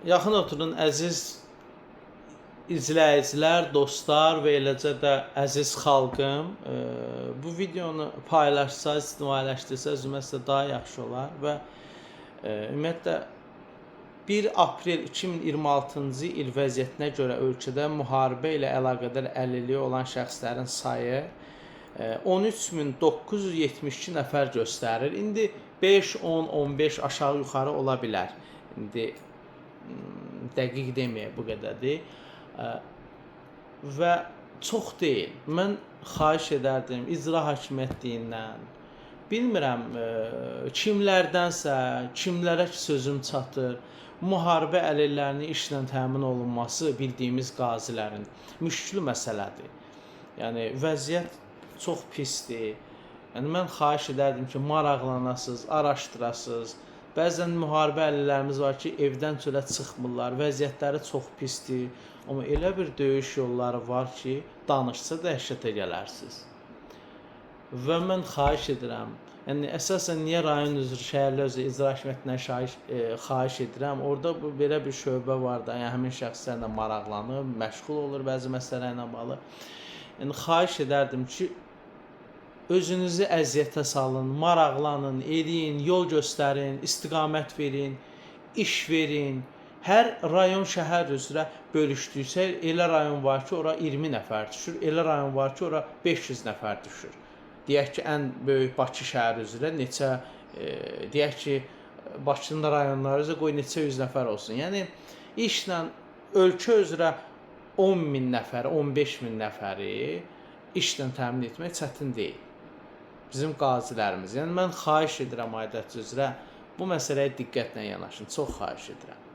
Yaxın oturun əziz izləyicilər, dostlar və eləcə də əziz xalqım. Bu videonu paylaşsaz, istifadələşdirsəz ümumiyyətlə daha yaxşı olar və ümumiyyətlə 1 aprel 2026-cı il vəziyyətinə görə ölkədə müharibə ilə əlaqədar əlilliyi olan şəxslərin sayı 13.972 nəfər göstərir. İndi 5, 10, 15 aşağı yuxarı ola bilər. İndi dəqiq deməyək bu qədərdir. Və çox deyil. Mən xahiş edərdim icra hakimiyyətliyindən, bilmirəm kimlərdənsə, kimlərə ki sözüm çatır, müharibə əlillərinin işlə təmin olunması bildiyimiz qazilərin müşkül məsələdir. Yəni vəziyyət çox pisdir. Yəni mən xahiş edərdim ki, maraqlanasınız, araşdırasınız. Bəzən müharibə əlillərimiz var ki, evdən çölə çıxmırlar, vəziyyətləri çox pisdir. Amma elə bir döyüş yolları var ki, danışsa dəhşətə gələrsiniz. Və mən xahiş edirəm, yəni əsasən niyə rayon üzrə, şəhərlər üzrə icra hakimiyyətindən xahiş edirəm, orada belə bir şöbə var da, yəni həmin şəxslərlə maraqlanır, məşğul olur bəzi məsələ ilə bağlı. Yəni xahiş edərdim ki, özünüzü əziyyətə salın, maraqlanın, eləyin, yol göstərin, istiqamət verin, iş verin. Hər rayon şəhər üzrə bölüşdüksə, elə rayon var ki, ora 20 nəfər düşür, elə rayon var ki, ora 500 nəfər düşür. Deyək ki, ən böyük Bakı şəhər üzrə neçə, deyək ki, Bakının rayonları üzrə qoy neçə 100 nəfər olsun. Yəni, işlə ölkə üzrə 10.000 nəfər, 15.000 nəfəri işlə təmin etmək çətin deyil. Bizim qazilərimiz. Yəni, mən xahiş edirəm aidiyyatı üzrə bu məsələyə diqqətlə yanaşın. Çox xahiş edirəm.